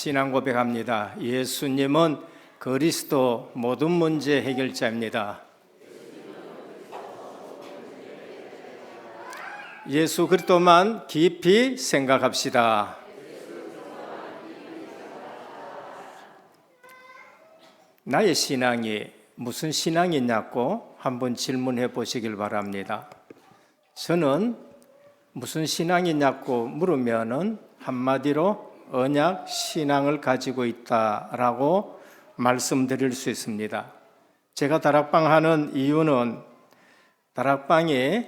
신앙 고백합니다. 예수님은 그리스도 모든 문제 해결자입니다. 예수 그리스도만 깊이 생각합시다. 나의 신앙이 무슨 신앙이냐고 한번 질문해 보시길 바랍니다. 저는 무슨 신앙이냐고 물으면은 한마디로 언약 신앙을 가지고 있다라고 말씀드릴 수 있습니다. 제가 다락방 하는 이유는 다락방이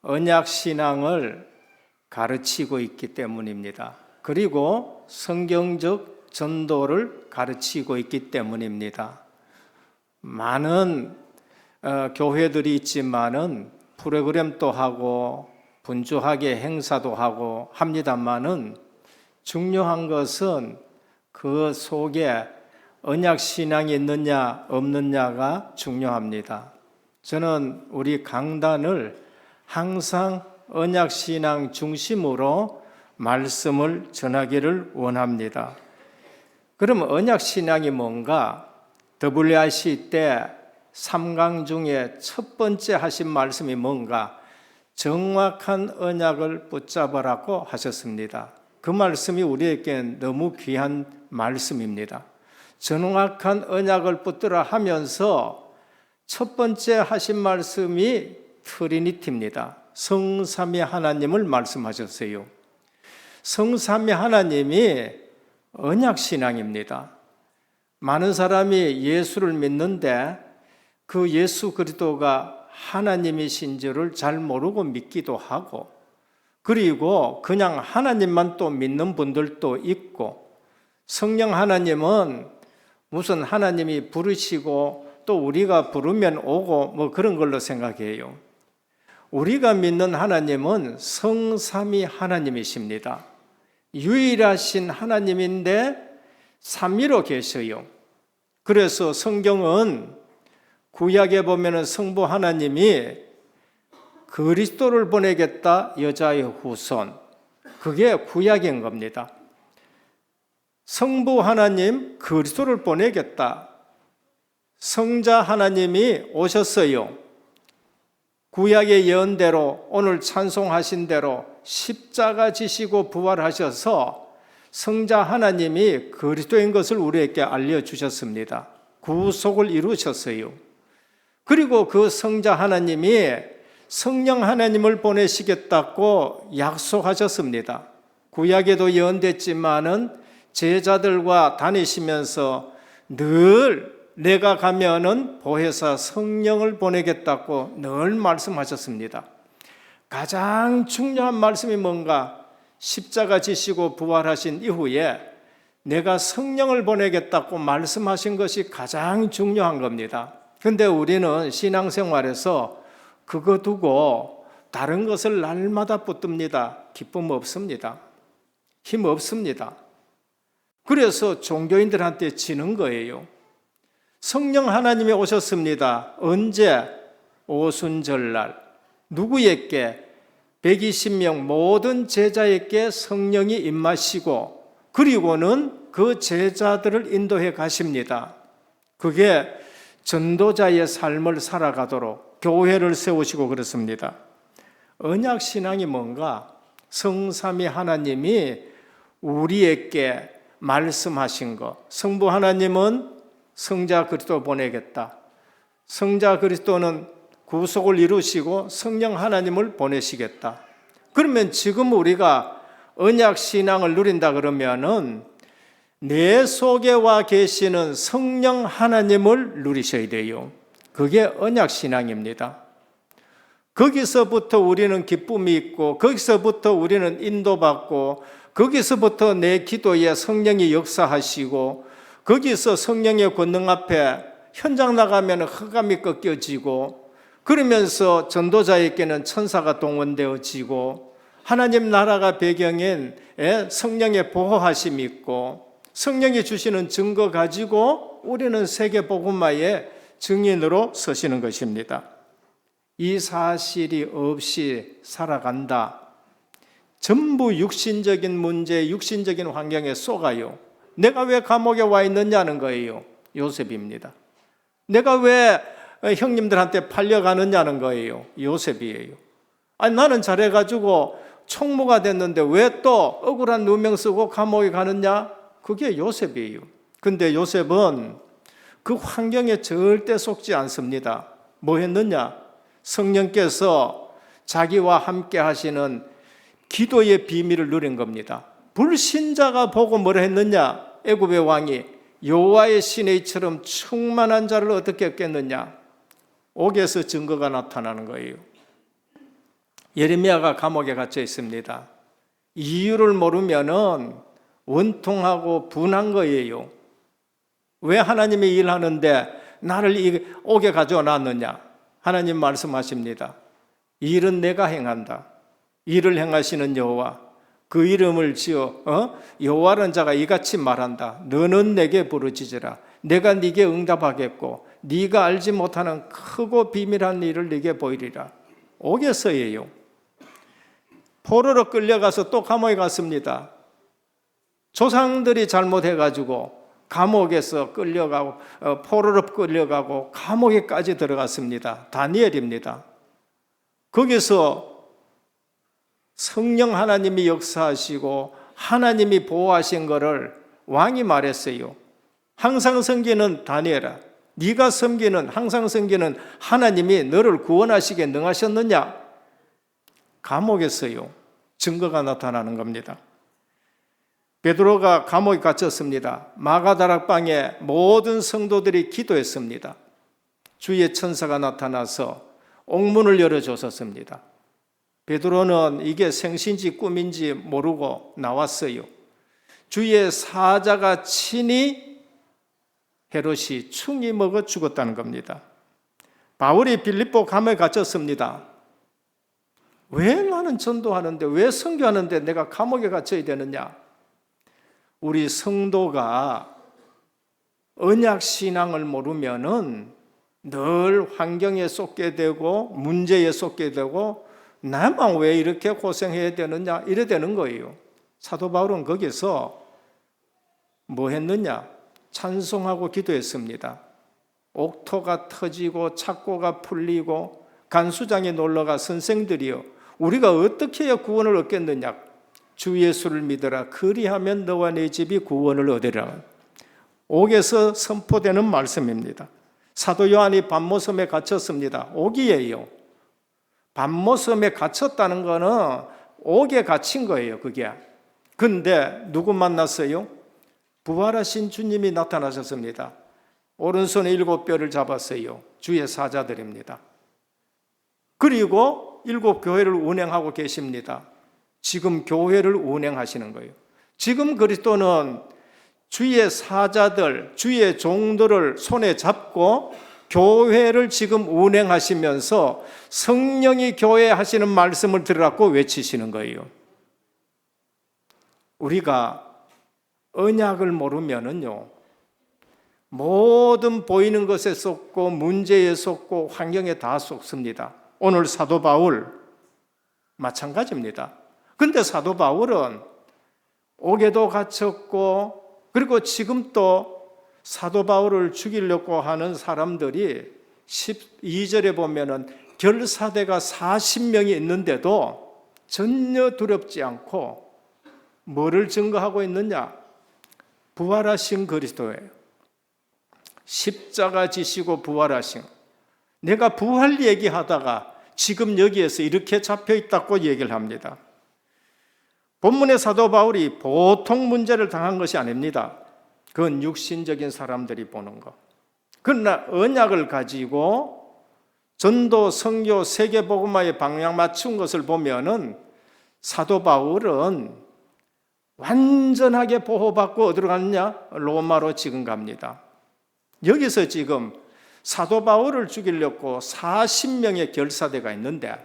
언약 신앙을 가르치고 있기 때문입니다. 그리고 성경적 전도를 가르치고 있기 때문입니다. 많은 교회들이 있지만은 프로그램도 하고 분주하게 행사도 하고 합니다만은 중요한 것은 그 속에 언약 신앙이 있느냐 없느냐가 중요합니다. 저는 우리 강단을 항상 언약 신앙 중심으로 말씀을 전하기를 원합니다. 그러면 언약 신앙이 뭔가? WRC 때 3강 중에 첫 번째 하신 말씀이 뭔가? 정확한 언약을 붙잡으라고 하셨습니다. 그 말씀이 우리에게 너무 귀한 말씀입니다. 정확한 언약을 붙들어 하면서 첫 번째 하신 말씀이 트리니티입니다. 성삼위 하나님을 말씀하셨어요. 성삼위 하나님이 언약신앙입니다. 많은 사람이 예수를 믿는데 그 예수 그리스도가 하나님이신 줄을 잘 모르고 믿기도 하고, 그리고 그냥 하나님만 또 믿는 분들도 있고, 성령 하나님은 무슨 하나님이 부르시고 또 우리가 부르면 오고 뭐 그런 걸로 생각해요. 우리가 믿는 하나님은 성삼위 하나님이십니다. 유일하신 하나님인데 삼위로 계셔요. 그래서 성경은 구약에 보면은 성부 하나님이 그리스도를 보내겠다, 여자의 후손. 그게 구약인 겁니다. 성부 하나님 그리스도를 보내겠다. 성자 하나님이 오셨어요. 구약의 예언대로 오늘 찬송하신 대로 십자가 지시고 부활하셔서 성자 하나님이 그리스도인 것을 우리에게 알려주셨습니다. 구속을 이루셨어요. 그리고 그 성자 하나님이 성령 하나님을 보내시겠다고 약속하셨습니다. 구약에도 예언됐지만은 제자들과 다니시면서 늘 내가 가면은 보혜사 성령을 보내겠다고 늘 말씀하셨습니다. 가장 중요한 말씀이 뭔가? 십자가 지시고 부활하신 이후에 내가 성령을 보내겠다고 말씀하신 것이 가장 중요한 겁니다. 그런데 우리는 신앙생활에서 그거 두고 다른 것을 날마다 붙듭니다. 기쁨 없습니다. 힘 없습니다. 그래서 종교인들한테 지는 거예요. 성령 하나님이 오셨습니다. 언제? 오순절날. 누구에게? 120명 모든 제자에게 성령이 임하시고, 그리고는 그 제자들을 인도해 가십니다. 그게 전도자의 삶을 살아가도록 교회를 세우시고 그렇습니다. 언약 신앙이 뭔가? 성삼위 하나님이 우리에게 말씀하신 것. 성부 하나님은 성자 그리스도 보내겠다. 성자 그리스도는 구속을 이루시고 성령 하나님을 보내시겠다. 그러면 지금 우리가 언약 신앙을 누린다 그러면은 내 속에 와 계시는 성령 하나님을 누리셔야 돼요. 그게 언약 신앙입니다. 거기서부터 우리는 기쁨이 있고, 거기서부터 우리는 인도받고, 거기서부터 내 기도에 성령이 역사하시고, 거기서 성령의 권능 앞에 현장 나가면 흑암이 꺾여지고, 그러면서 전도자에게는 천사가 동원되어지고, 하나님 나라가 배경인 성령의 보호하심이 있고, 성령이 주시는 증거 가지고 우리는 세계 복음화의 증인으로 서시는 것입니다. 이 사실이 없이 살아간다. 전부 육신적인 문제, 육신적인 환경에 속아요. 내가 왜 감옥에 와 있느냐는 거예요. 요셉입니다. 내가 왜 형님들한테 팔려가느냐는 거예요. 요셉이에요. 아니 나는 잘해가지고 총무가 됐는데 왜 또 억울한 누명 쓰고 감옥에 가느냐? 그게 요셉이에요. 근데 요셉은 그 환경에 절대 속지 않습니다. 뭐 했느냐? 성령께서 자기와 함께 하시는 기도의 비밀을 누린 겁니다. 불신자가 보고 뭐라 했느냐? 애굽의 왕이 여호와의 시내처럼 충만한 자를 어떻게 얻겠느냐? 옥에서 증거가 나타나는 거예요. 예레미야가 감옥에 갇혀 있습니다. 이유를 모르면은 원통하고 분한 거예요. 왜 하나님이 일하는데 나를 이 옥에 가져와 놨느냐? 하나님 말씀하십니다. 이 일은 내가 행한다. 일을 행하시는 여호와, 그 이름을 지어 여호와라는 자가 이같이 말한다. 너는 내게 부르짖으라. 내가 네게 응답하겠고 네가 알지 못하는 크고 비밀한 일을 네게 보이리라. 옥에서예요. 포로로 끌려가서 또 감옥에 갔습니다. 조상들이 잘못해가지고 감옥에서 끌려가고 포로로 끌려가고 감옥에까지 들어갔습니다. 다니엘입니다. 거기서 성령 하나님이 역사하시고 하나님이 보호하신 것을 왕이 말했어요. 항상 섬기는 다니엘아, 네가 섬기는 항상 섬기는 하나님이 너를 구원하시기에 능하셨느냐? 감옥에서요. 증거가 나타나는 겁니다. 베드로가 감옥에 갇혔습니다. 마가다락방에 모든 성도들이 기도했습니다. 주의 천사가 나타나서 옥문을 열어줬었습니다. 베드로는 이게 생신지 꿈인지 모르고 나왔어요. 주의 사자가 친히 헤롯이 충이 먹어 죽었다는 겁니다. 바울이 빌립보 감옥에 갇혔습니다. 왜 나는 전도하는데, 왜 선교하는데 내가 감옥에 갇혀야 되느냐? 우리 성도가 언약 신앙을 모르면은 늘 환경에 쏟게 되고 문제에 쏟게 되고 나만 왜 이렇게 고생해야 되느냐 이래 되는 거예요. 사도 바울은 거기서 뭐 했느냐? 찬송하고 기도했습니다. 옥토가 터지고 착고가 풀리고 간수장에 놀러가 선생들이여 우리가 어떻게 해야 구원을 얻겠느냐? 주 예수를 믿어라. 그리하면 너와 네 집이 구원을 얻으리라. 옥에서 선포되는 말씀입니다. 사도 요한이 patmos섬에 갇혔습니다. 옥이에요. patmos섬에 갇혔다는 거는 옥에 갇힌 거예요. 그게. 근데 누구 만났어요? 부활하신 주님이 나타나셨습니다. 오른손에 7뼈를 잡았어요. 주의 사자들입니다. 그리고 7교회를 운행하고 계십니다. 지금 교회를 운행하시는 거예요. 지금 그리스도는 주의 사자들, 주의 종들을 손에 잡고 교회를 지금 운행하시면서 성령이 교회에 하시는 말씀을 들으라고 외치시는 거예요. 우리가 언약을 모르면은요, 모든 보이는 것에 쏟고 문제에 쏟고 환경에 다 쏟습니다. 오늘 사도 바울 마찬가지입니다. 근데 사도 바울은 옥에도 갇혔고 그리고 지금 또 사도 바울을 죽이려고 하는 사람들이 12절에 보면은 결사대가 40명이 있는데도 전혀 두렵지 않고 뭐를 증거하고 있느냐? 부활하신 그리스도예요. 십자가 지시고 부활하신. 내가 부활 얘기하다가 지금 여기에서 이렇게 잡혀있다고 얘기를 합니다. 본문의 사도 바울이 보통 문제를 당한 것이 아닙니다. 그건 육신적인 사람들이 보는 것. 그러나 언약을 가지고 전도, 선교, 세계복음화에 방향 맞춘 것을 보면은 사도 바울은 완전하게 보호받고 어디로 갔냐? 로마로 지금 갑니다. 여기서 지금 사도 바울을 죽이려고 40명의 결사대가 있는데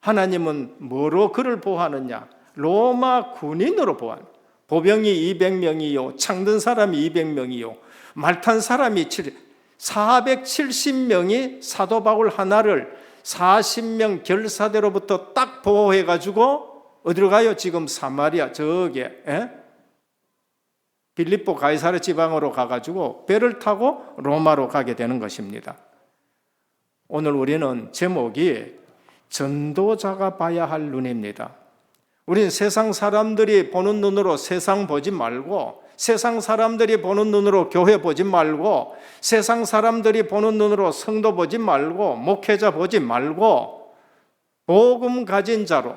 하나님은 뭐로 그를 보호하느냐? 로마 군인으로 보호하는. 보병이 200명이요, 창든 사람이 200명이요, 말 탄 사람이 470명이 사도 바울 하나를 40명 결사대로부터 딱 보호해가지고 어디로 가요? 지금 사마리아 저기에 빌립보 가이사르 지방으로 가가지고 배를 타고 로마로 가게 되는 것입니다. 오늘 우리는 제목이 전도자가 봐야 할 눈입니다. 우리는 세상 사람들이 보는 눈으로 세상 보지 말고, 세상 사람들이 보는 눈으로 교회 보지 말고, 세상 사람들이 보는 눈으로 성도 보지 말고, 목회자 보지 말고, 복음 가진 자로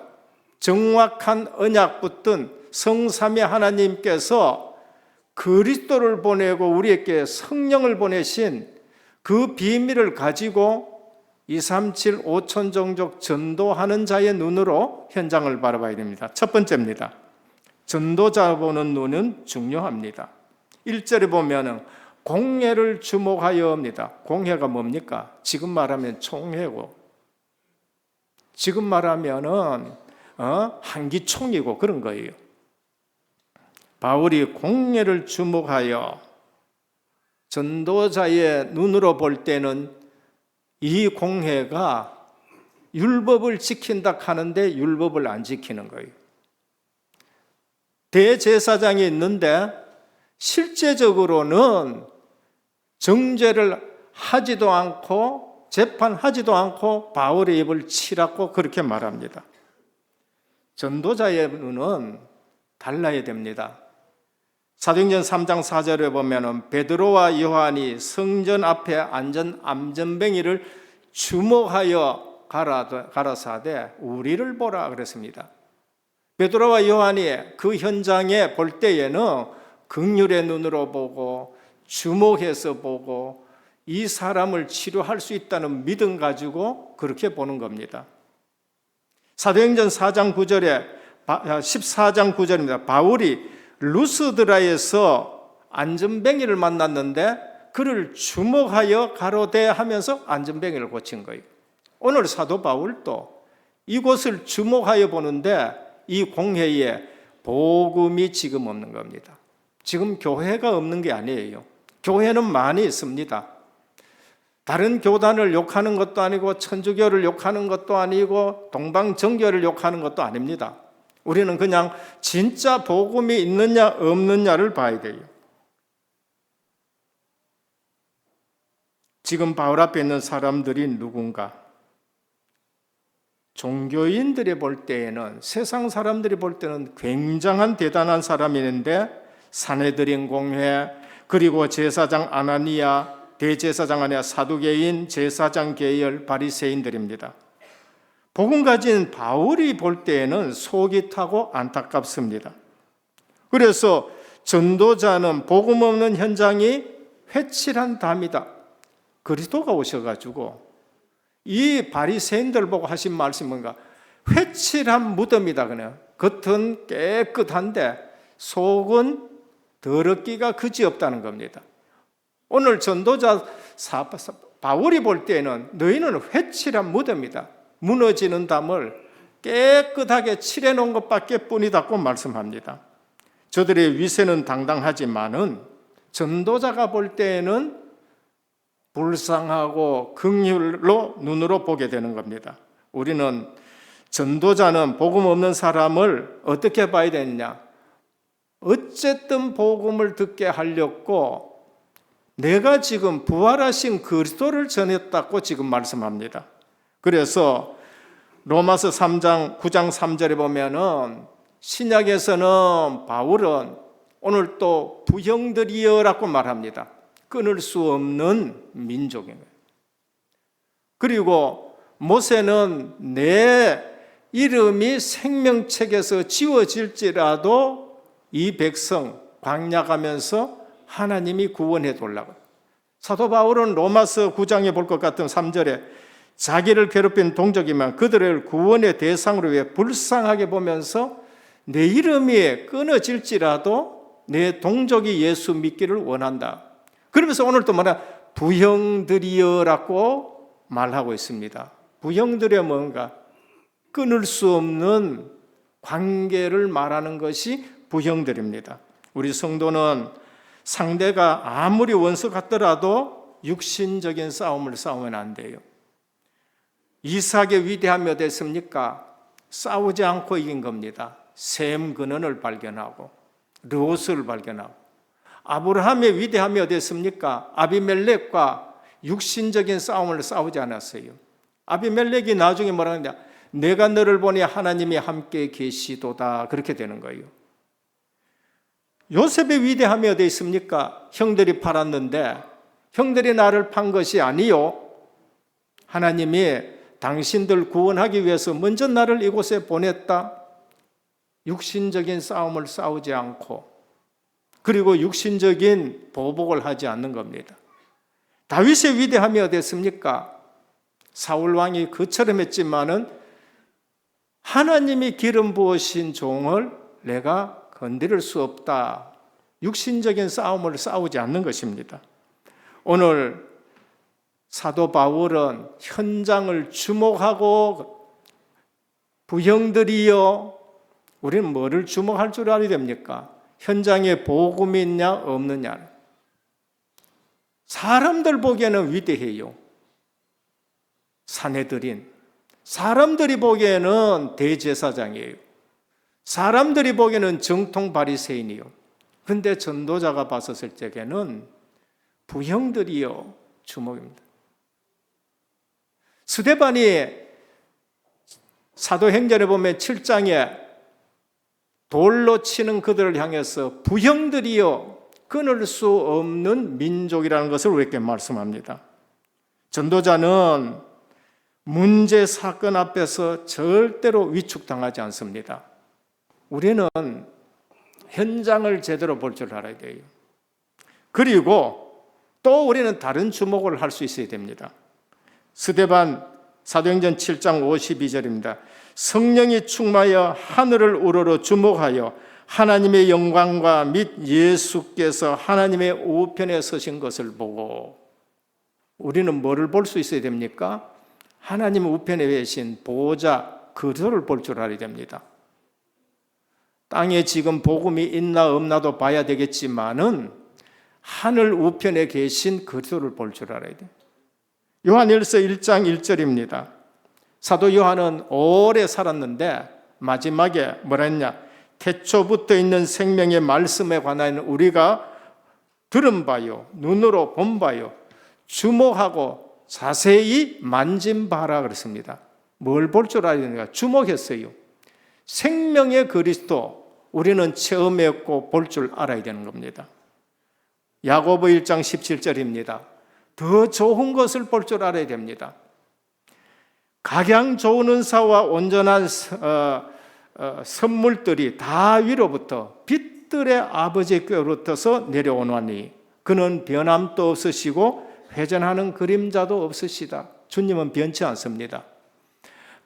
정확한 언약 붙든 성삼위 하나님께서 그리스도를 보내고 우리에게 성령을 보내신 그 비밀을 가지고 237 5천 종족 전도하는 자의 눈으로 현장을 바라봐야 됩니다. 첫 번째입니다. 전도자 보는 눈은 중요합니다. 1절에 보면 공회를 주목하여입니다. 공회가 뭡니까? 지금 말하면 총회고, 지금 말하면은 한기총이고 그런 거예요. 바울이 공회를 주목하여 전도자의 눈으로 볼 때는 이 공회가 율법을 지킨다 하는데 율법을 안 지키는 거예요. 대제사장이 있는데 실제적으로는 정죄를 하지도 않고 재판하지도 않고 바울의 입을 치라고 그렇게 말합니다. 전도자의 눈은 달라야 됩니다. 사도행전 3장 4절에 보면 베드로와 요한이 성전 앞에 앉은 암전뱅이를 주목하여 가라사대 우리를 보라 그랬습니다. 베드로와 요한이 그 현장에 볼 때에는 긍휼의 눈으로 보고 주목해서 보고 이 사람을 치료할 수 있다는 믿음 가지고 그렇게 보는 겁니다. 사도행전 4장 9절에 14장 9절입니다. 바울이 루스드라에서 안전뱅이를 만났는데 그를 주목하여 가로되 하면서 안전뱅이를 고친 거예요. 오늘 사도 바울도 이곳을 주목하여 보는데 이 공회에 복음이 지금 없는 겁니다. 지금 교회가 없는 게 아니에요. 교회는 많이 있습니다. 다른 교단을 욕하는 것도 아니고 천주교를 욕하는 것도 아니고 동방정교를 욕하는 것도 아닙니다. 우리는 그냥 진짜 복음이 있느냐 없느냐를 봐야 돼요. 지금 바울 앞에 있는 사람들이 누군가? 종교인들이 볼 때에는, 세상 사람들이 볼 때는 굉장한 대단한 사람이 있는데 산헤드린 공회, 그리고 제사장 아나니아, 대제사장 아니야 사두개인, 제사장 계열, 바리새인들입니다. 복음 가진 바울이 볼 때에는 속이 타고 안타깝습니다. 그래서 전도자는 복음 없는 현장이 회칠한 담이다. 그리스도가 오셔가지고 이 바리새인들 보고 하신 말씀이 뭔가 회칠한 무덤이다. 그냥 겉은 깨끗한데 속은 더럽기가 그지없다는 겁니다. 오늘 전도자 바울이 볼 때에는 너희는 회칠한 무덤이다. 무너지는 담을 깨끗하게 칠해놓은 것밖에 뿐이다고 말씀합니다. 저들의 위세는 당당하지만은 전도자가 볼 때에는 불쌍하고 긍휼로 눈으로 보게 되는 겁니다. 우리는 전도자는 복음 없는 사람을 어떻게 봐야 되느냐? 어쨌든 복음을 듣게 하려고 내가 지금 부활하신 그리스도를 전했다고 지금 말씀합니다. 그래서 로마서 3장 9장 3절에 보면은 신약에서는 바울은 오늘 또 부형들이여라고 말합니다. 끊을 수 없는 민족이에요. 그리고 모세는 내 이름이 생명책에서 지워질지라도 이 백성 광야 가면서 하나님이 구원해 달라고. 사도 바울은 로마서 9장에 볼 것 같은 3절에 자기를 괴롭힌 동족이면 그들을 구원의 대상으로 왜 불쌍하게 보면서 내 이름이 끊어질지라도 내 동족이 예수 믿기를 원한다. 그러면서 오늘 또 뭐냐? 부형들이여라고 말하고 있습니다. 부형들의 뭔가 끊을 수 없는 관계를 말하는 것이 부형들입니다. 우리 성도는 상대가 아무리 원수 같더라도 육신적인 싸움을 싸우면 안 돼요. 이삭의 위대함이 어땠습니까? 싸우지 않고 이긴 겁니다. 셈 근원을 발견하고 롯을 발견하고 아브라함의 위대함이 어디 있습니까? 아비멜렉과 육신적인 싸움을 싸우지 않았어요. 아비멜렉이 나중에 뭐라 하느냐? 내가 너를 보니 하나님이 함께 계시도다. 그렇게 되는 거예요. 요셉의 위대함이 어디 있습니까? 형들이 팔았는데 형들이 나를 판 것이 아니요. 하나님이 당신들 구원하기 위해서 먼저 나를 이곳에 보냈다. 육신적인 싸움을 싸우지 않고 그리고 육신적인 보복을 하지 않는 겁니다. 다윗의 위대함이 어디 있습니까? 사울 왕이 그처럼 했지만은 하나님이 기름 부으신 종을 내가 건드릴 수 없다. 육신적인 싸움을 싸우지 않는 것입니다. 오늘 사도 바울은 현장을 주목하고 부형들이여 우리는 뭐를 주목할 줄 알아야 됩니까? 현장에 복음이 있냐 없느냐. 사람들 보기에는 위대해요. 사내들인 사람들이 보기에는 대제사장이에요. 사람들이 보기에는 정통 바리새인이요. 근데 전도자가 봤었을 적에는 부형들이요 주목입니다. 스데반이 사도행전에 보면 7장에 돌로 치는 그들을 향해서 부형들이요 끊을 수 없는 민족이라는 것을 우리에게 말씀합니다. 전도자는 문제 사건 앞에서 절대로 위축당하지 않습니다. 우리는 현장을 제대로 볼 줄 알아야 돼요. 그리고 또 우리는 다른 주목을 할 수 있어야 됩니다. 스데반 사도행전 7장 52절입니다. 성령이 충만하여 하늘을 우러러 주목하여 하나님의 영광과 및 예수께서 하나님의 우편에 서신 것을 보고 우리는 뭐를 볼 수 있어야 됩니까? 하나님 우편에 계신 보호자 그리스도를 볼 줄 알아야 됩니다. 땅에 지금 복음이 있나 없나도 봐야 되겠지만은 하늘 우편에 계신 그리스도를 볼 줄 알아야 돼요. 요한일서 1장 1절입니다. 사도 요한은 오래 살았는데 마지막에 뭐라 했냐? 태초부터 있는 생명의 말씀에 관한 우리가 들은 바요, 눈으로 본 바요, 주목하고 자세히 만진 바라 그랬습니다. 뭘 볼 줄 알아야 되는가? 주목했어요. 생명의 그리스도 우리는 체험했고 볼 줄 알아야 되는 겁니다. 야고보 1장 17절입니다. 더 좋은 것을 볼 줄 알아야 됩니다. 각양 좋은 은사와 온전한 선물들이 다 위로부터 빛들의 아버지께로부터서 내려오노니 그는 변함도 없으시고 회전하는 그림자도 없으시다. 주님은 변치 않습니다.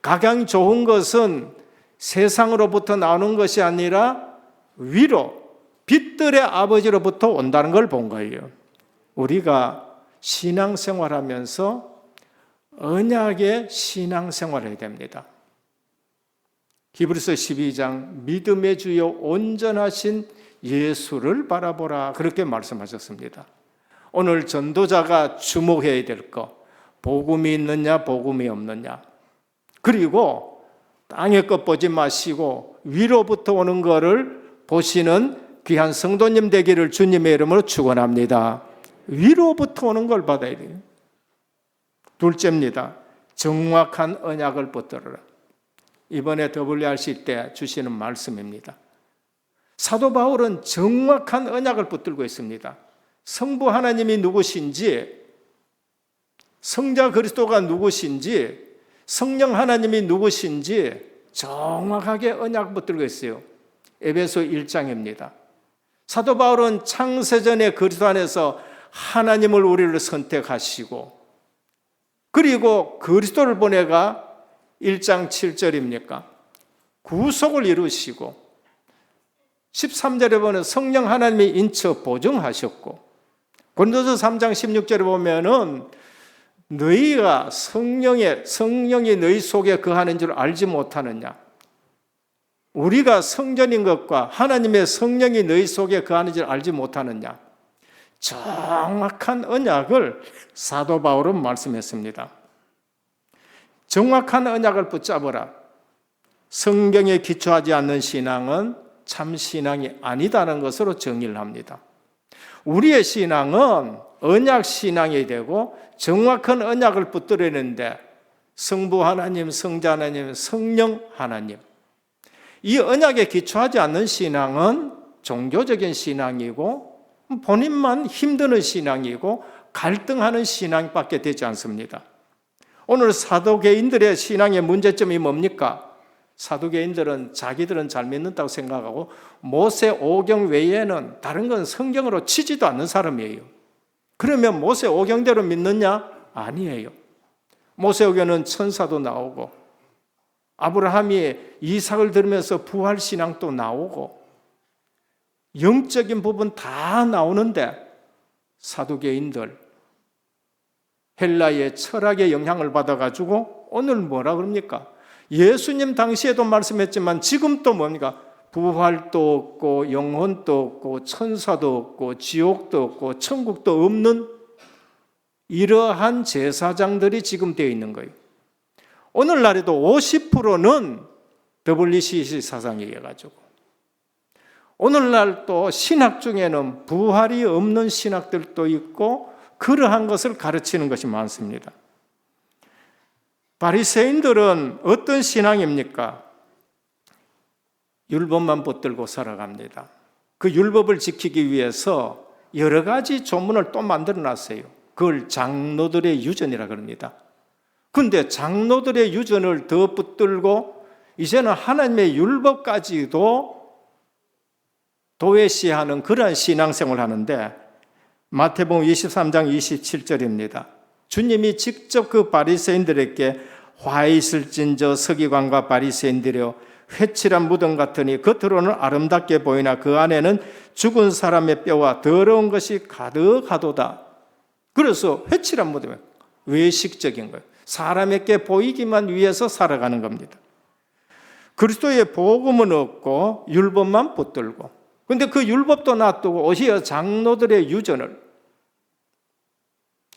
각양 좋은 것은 세상으로부터 나오는 것이 아니라 위로 빛들의 아버지로부터 온다는 걸 본 거예요. 우리가 신앙생활하면서 언약의 신앙생활을 해야 됩니다. 히브리서 12장 믿음의 주요 온전하신 예수를 바라보라 그렇게 말씀하셨습니다. 오늘 전도자가 주목해야 될 것, 복음이 있느냐 복음이 없느냐. 그리고 땅의 것 보지 마시고 위로부터 오는 것을 보시는 귀한 성도님 되기를 주님의 이름으로 축원합니다. 위로부터 오는 걸 받아야 돼요. 둘째입니다. 정확한 언약을 붙들어라. 이번에 WRC 때 주시는 말씀입니다. 사도 바울은 정확한 언약을 붙들고 있습니다. 성부 하나님이 누구신지, 성자 그리스도가 누구신지, 성령 하나님이 누구신지 정확하게 언약 붙들고 있어요. 에베소 1장입니다. 사도 바울은 창세전에 그리스도 안에서 하나님을 우리를 선택하시고 그리고 그리스도를 보내가 1장 7절입니까? 구속을 이루시고 13절에 보면 성령 하나님이 인쳐 보증하셨고 고린도서 3장 16절에 보면은 너희가 성령이 너희 속에 거하는 줄 알지 못하느냐? 우리가 성전인 것과 하나님의 성령이 너희 속에 거하는 줄 알지 못하느냐? 정확한 언약을 사도 바울은 말씀했습니다. 정확한 언약을 붙잡으라. 성경에 기초하지 않는 신앙은 참 신앙이 아니다는 것으로 정의를 합니다. 우리의 신앙은 언약 신앙이 되고 정확한 언약을 붙들어내는데 성부 하나님, 성자 하나님, 성령 하나님, 이 언약에 기초하지 않는 신앙은 종교적인 신앙이고 본인만 힘드는 신앙이고 갈등하는 신앙밖에 되지 않습니다. 오늘 사도계인들의 신앙의 문제점이 뭡니까? 사도계인들은 자기들은 잘 믿는다고 생각하고 모세 오경 외에는 다른 건 성경으로 치지도 않는 사람이에요. 그러면 모세 오경대로 믿느냐? 아니에요. 모세 오경은 천사도 나오고 아브라함이 이삭을 들으면서 부활 신앙도 나오고 영적인 부분 다 나오는데 사두개인들 헬라의 철학의 영향을 받아가지고 오늘 뭐라 그럽니까? 예수님 당시에도 말씀했지만 지금 또 뭡니까? 부활도 없고 영혼도 없고 천사도 없고 지옥도 없고 천국도 없는 이러한 제사장들이 지금 되어 있는 거예요. 오늘날에도 50%는 WCC 사상이어 가지고 오늘날 또 신학 중에는 부활이 없는 신학들도 있고 그러한 것을 가르치는 것이 많습니다. 바리새인들은 어떤 신앙입니까? 율법만 붙들고 살아갑니다. 그 율법을 지키기 위해서 여러 가지 조문을 또 만들어 놨어요. 그걸 장로들의 유전이라 그럽니다. 그런데 장로들의 유전을 더 붙들고 이제는 하나님의 율법까지도 도외시하는 그러한 신앙생활을 하는데 마태복음 23장 27절입니다. 주님이 직접 그 바리새인들에게 화 있을진저 서기관과 바리새인들이여 회칠한 무덤 같으니 겉으로는 아름답게 보이나 그 안에는 죽은 사람의 뼈와 더러운 것이 가득하도다. 그래서 회칠한 무덤이에요. 외식적인 거예요. 사람에게 보이기만 위해서 살아가는 겁니다. 그리스도의 복음은 없고 율법만 붙들고 그런데 그 율법도 놔두고 오히려 장로들의 유전을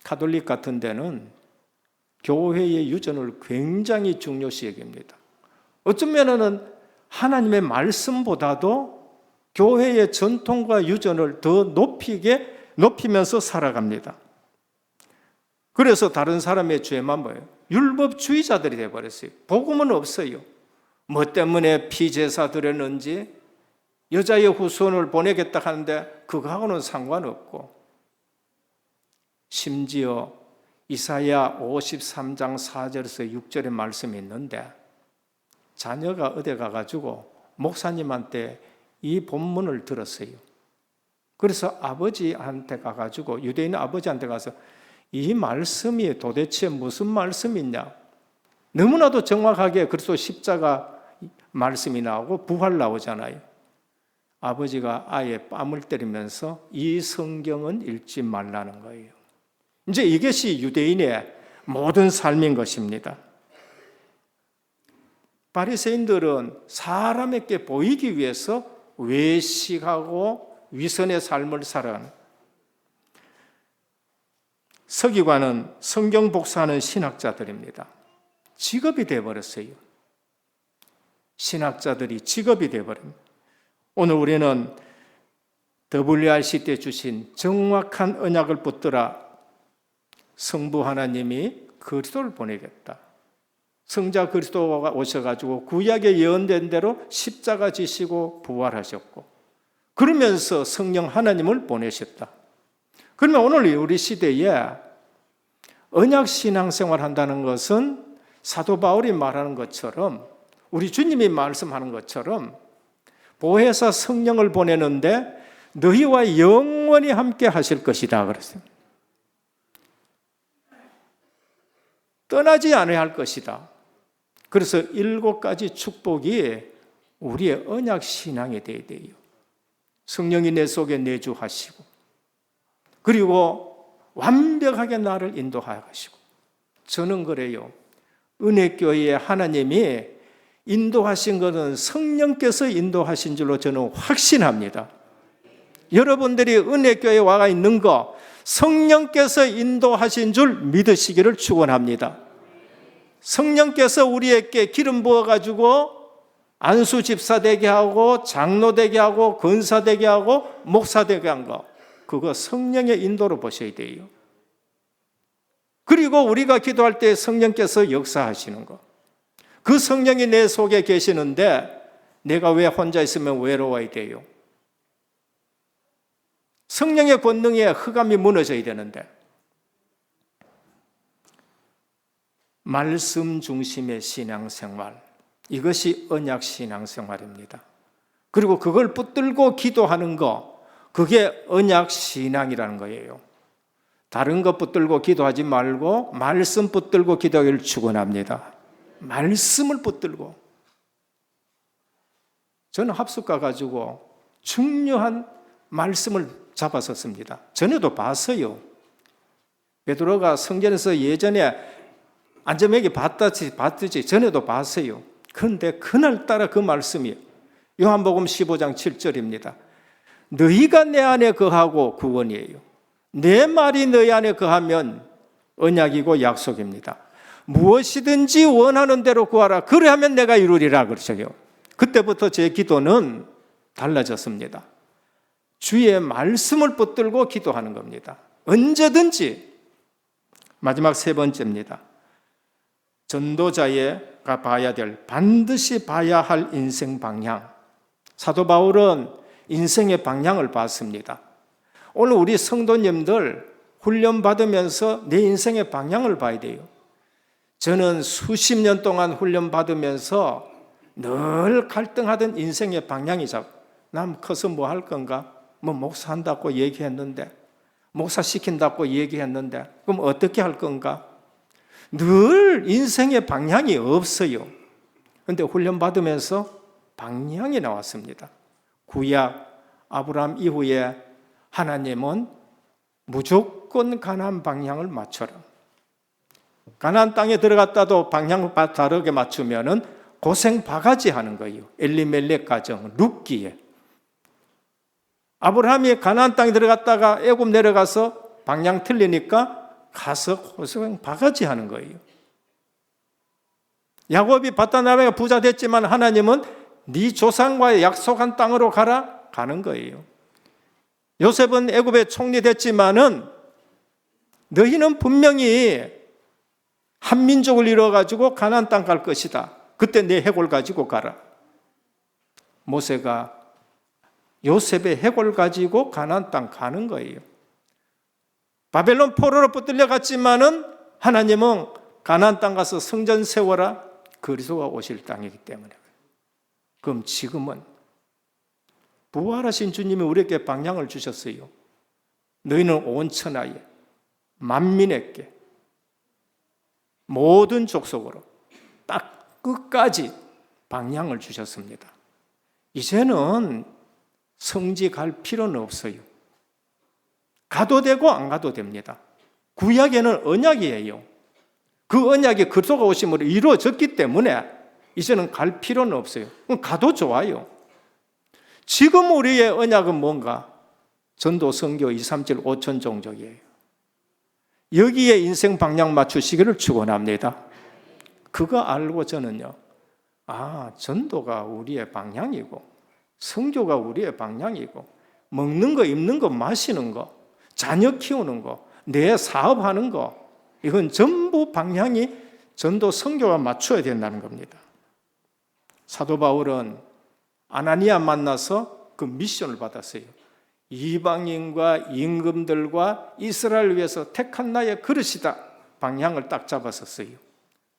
가톨릭 같은 데는 교회의 유전을 굉장히 중요시 여깁니다. 어쩌면은 하나님의 말씀보다도 교회의 전통과 유전을 더 높이면서 살아갑니다. 그래서 다른 사람의 죄만 뭐예요? 율법주의자들이 되어버렸어요. 복음은 없어요. 뭐 때문에 피제사 드렸는지 여자의 후손을 보내겠다 하는데 그거하고는 상관없고 심지어 이사야 53장 4절에서 6절의 말씀이 있는데 자녀가 어디 가가지고 목사님한테 이 본문을 들었어요. 그래서 아버지한테 가가지고 유대인 아버지한테 가서 이 말씀이 도대체 무슨 말씀이냐? 너무나도 정확하게 그리스도 십자가 말씀이 나오고 부활 나오잖아요. 아버지가 아예 뺨을 때리면서 이 성경은 읽지 말라는 거예요. 이제 이것이 유대인의 모든 삶인 것입니다. 바리새인들은 사람에게 보이기 위해서 외식하고 위선의 삶을 살아가는 서기관은 성경 복사하는 신학자들입니다. 직업이 되어버렸어요. 신학자들이 직업이 되어버립니다. 오늘 우리는 WRC 때 주신 정확한 언약을 붙들어 성부 하나님이 그리스도를 보내겠다. 성자 그리스도가 오셔가지고 구약에 예언된 대로 십자가 지시고 부활하셨고 그러면서 성령 하나님을 보내셨다. 그러면 오늘 우리 시대에 언약 신앙생활 한다는 것은 사도 바울이 말하는 것처럼 우리 주님이 말씀하는 것처럼 보혜사 성령을 보내는데 너희와 영원히 함께 하실 것이다 그랬어요. 떠나지 않아야 할 것이다. 그래서 7가지 축복이 우리의 언약 신앙이 되어야 돼요. 성령이 내 속에 내주하시고 그리고 완벽하게 나를 인도하시고 저는 그래요. 은혜교회에 하나님이 인도하신 것은 성령께서 인도하신 줄로 저는 확신합니다. 여러분들이 은혜교회에 와 있는 거 성령께서 인도하신 줄 믿으시기를 축원합니다. 성령께서 우리에게 기름 부어가지고 안수 집사 되게 하고 장로 되게 하고 권사 되게 하고 목사 되게 한 거 그거 성령의 인도로 보셔야 돼요. 그리고 우리가 기도할 때 성령께서 역사하시는 것. 그 성령이 내 속에 계시는데 내가 왜 혼자 있으면 외로워야 돼요? 성령의 권능에 흑암이 무너져야 되는데, 말씀 중심의 신앙생활, 이것이 언약 신앙생활입니다. 그리고 그걸 붙들고 기도하는 거, 그게 언약 신앙이라는 거예요. 다른 것 붙들고 기도하지 말고 말씀 붙들고 기도하기를 축원합니다. 말씀을 붙들고. 저는 합숙가 가지고 중요한 말씀을 잡았었습니다. 전에도 봤어요. 베드로가 성전에서 예전에 안전하게 봤듯이 전에도 봤어요. 그런데 그날따라 그 말씀이 요한복음 15장 7절입니다. 너희가 내 안에 거하고 구원이에요. 내 말이 너희 안에 거하면 언약이고 약속입니다. 무엇이든지 원하는 대로 구하라. 그래야면 내가 이루리라 그러셔요. 그때부터 제 기도는 달라졌습니다. 주의 말씀을 붙들고 기도하는 겁니다. 언제든지. 마지막 세 번째입니다. 전도자가 봐야 될, 반드시 봐야 할 인생 방향. 사도 바울은 인생의 방향을 봤습니다. 오늘 우리 성도님들 훈련 받으면서 내 인생의 방향을 봐야 돼요. 저는 수십 년 동안 훈련 받으면서 늘 갈등하던 인생의 방향이 난 커서 뭐 할 건가? 뭐 목사 한다고 얘기했는데, 목사 시킨다고 얘기했는데, 그럼 어떻게 할 건가? 늘 인생의 방향이 없어요. 그런데 훈련 받으면서 방향이 나왔습니다. 구약 아브라함 이후에 하나님은 무조건 가나안 방향을 맞춰라. 가나안 땅에 들어갔다도 방향을 다르게 맞추면은 고생 바가지 하는 거예요. 엘리멜렉 가정, 룻기에. 아브라함이 가나안 땅에 들어갔다가 애굽 내려가서 방향 틀리니까 가서 고생 바가지 하는 거예요. 야곱이 바다나라가 부자 됐지만 하나님은 네 조상과의 약속한 땅으로 가는 거예요. 요셉은 애굽의 총리 됐지만은 너희는 분명히 한 민족을 이루어가지고 가나안 땅 갈 것이다. 그때 내 해골 가지고 가라. 모세가 요셉의 해골 가지고 가나안 땅 가는 거예요. 바벨론 포로로 붙들려 갔지만은 하나님은 가나안 땅 가서 성전 세워라. 그리스도가 오실 땅이기 때문에. 그럼 지금은 부활하신 주님이 우리에게 방향을 주셨어요. 너희는 온 천하에 만민에게 모든 족속으로 딱 끝까지 방향을 주셨습니다. 이제는 성지 갈 필요는 없어요. 가도 되고 안 가도 됩니다. 구약에는 언약이에요. 그 언약이 그리스도가 오심으로 이루어졌기 때문에 이제는 갈 필요는 없어요. 가도 좋아요. 지금 우리의 언약은 뭔가? 전도, 선교, 2, 3, 7, 5천 종족이에요. 여기에 인생 방향 맞추시기를 축원합니다. 그거 알고 저는요, 전도가 우리의 방향이고 선교가 우리의 방향이고 먹는 거, 입는 거, 마시는 거, 자녀 키우는 거, 내 사업하는 거, 이건 전부 방향이 전도, 선교와 맞춰야 된다는 겁니다. 사도 바울은 아나니아 만나서 그 미션을 받았어요. 이방인과 임금들과 이스라엘을 위해서 택한 나의 그릇이다. 방향을 딱 잡았었어요.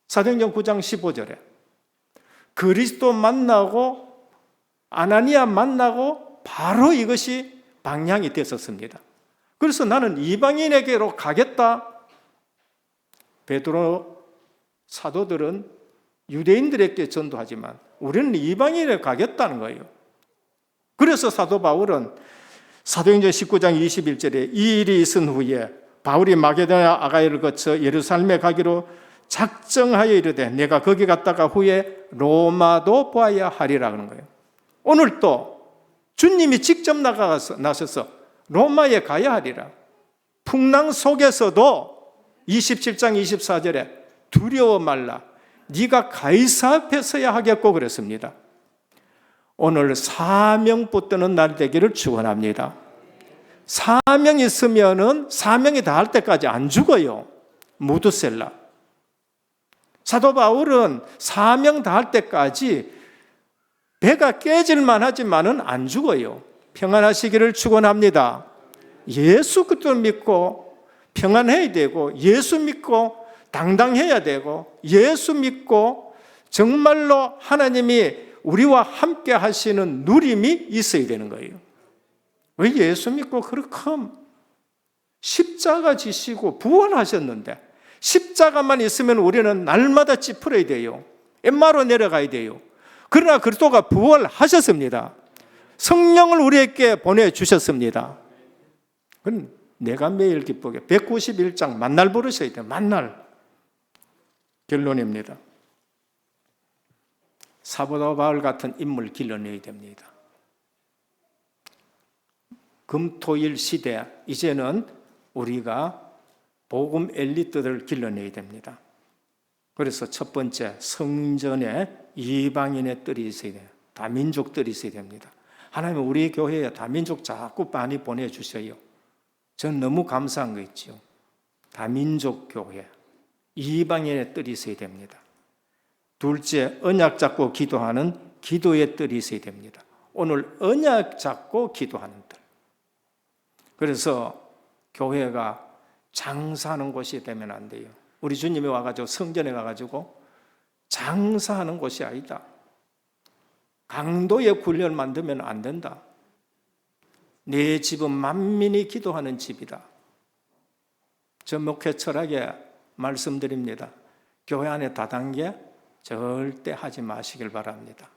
사도행전 9장 15절에 그리스도 만나고 아나니아 만나고 바로 이것이 방향이 됐었습니다. 그래서 나는 이방인에게로 가겠다. 베드로 사도들은 유대인들에게 전도하지만 우리는 이방인에게 가겠다는 거예요. 그래서 사도 바울은 사도행전 19장 21절에 이 일이 있은 후에 바울이 마게도냐 아가야를 거쳐 예루살렘에 가기로 작정하여 이르되 내가 거기 갔다가 후에 로마도 보아야 하리라 그러는 거예요. 오늘 또 주님이 직접 나서서 로마에 가야 하리라. 풍랑 속에서도 27장 24절에 두려워 말라. 네가 가이사 앞에 서야 하겠고 그랬습니다. 오늘 사명 붙드는 날 되기를 축원합니다. 사명이 있으면은 사명이 다할 때까지 안 죽어요. 무드셀라. 사도 바울은 사명 다할 때까지 배가 깨질만 하지만은 안 죽어요. 평안하시기를 축원합니다. 예수 그리스도 믿고 평안해야 되고, 예수 믿고 당당해야 되고, 예수 믿고 정말로 하나님이 우리와 함께 하시는 누림이 있어야 되는 거예요. 왜 예수 믿고 그렇게 십자가 지시고 부활하셨는데 십자가만 있으면 우리는 날마다 찌푸려야 돼요. 엠마로 내려가야 돼요. 그러나 그리스도가 부활하셨습니다. 성령을 우리에게 보내주셨습니다. 그건 내가 매일 기쁘게 191장 만날 부르셔야 돼요. 만날. 결론입니다. 사도 바울 같은 인물 길러내야 됩니다. 금토일 시대, 이제는 우리가 복음 엘리트들을 길러내야 됩니다. 그래서 첫 번째, 성전에 이방인의 뜰이 있어야 돼요. 다민족들이 있어야 됩니다. 하나님은 우리 교회에 다민족 자꾸 많이 보내주셔요. 저는 너무 감사한 거 있죠. 다민족 교회, 이방인의 뜰이 있어야 됩니다. 둘째, 언약 잡고 기도하는 기도의 뜰이 있어야 됩니다. 오늘 언약 잡고 기도하는 뜰. 그래서 교회가 장사하는 곳이 되면 안 돼요. 우리 주님이 와가지고 성전에 가가지고 장사하는 곳이 아니다. 강도의 훈련을 만들면 안 된다. 내 집은 만민이 기도하는 집이다. 저 목회 철학에 말씀드립니다. 교회 안에 다단계 절대 하지 마시길 바랍니다.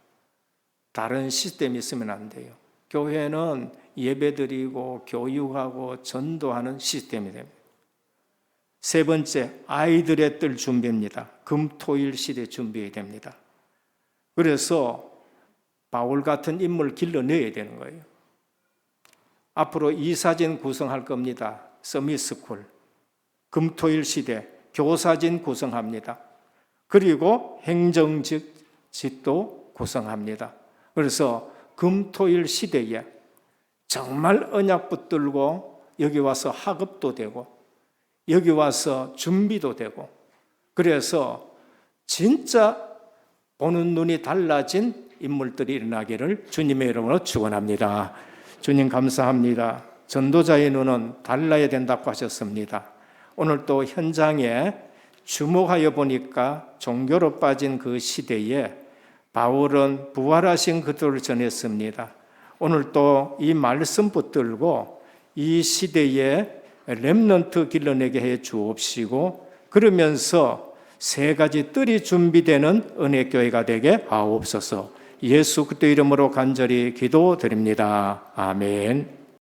다른 시스템이 있으면 안 돼요. 교회는 예배드리고 교육하고 전도하는 시스템이 됩니다. 세 번째, 아이들의 뜰 준비입니다. 금토일 시대 준비해야 됩니다. 그래서 바울 같은 인물 길러내야 되는 거예요. 앞으로 이사진 구성할 겁니다. 서밋스쿨, 금토일 시대 교사진 구성합니다. 그리고 행정직도 구성합니다. 그래서 금토일 시대에 정말 언약 붙들고 여기 와서 학업도 되고 여기 와서 준비도 되고, 그래서 진짜 보는 눈이 달라진 인물들이 일어나기를 주님의 이름으로 축원합니다. 주님 감사합니다. 전도자의 눈은 달라야 된다고 하셨습니다. 오늘 또 현장에 주목하여 보니까 종교로 빠진 그 시대에 바울은 부활하신 그들을 전했습니다. 오늘 또 이 말씀 붙들고 이 시대에 렘넌트 길러내게 해 주옵시고, 그러면서 세 가지 뜰이 준비되는 은혜교회가 되게 하옵소서. 예수 그리스도 이름으로 간절히 기도드립니다. 아멘.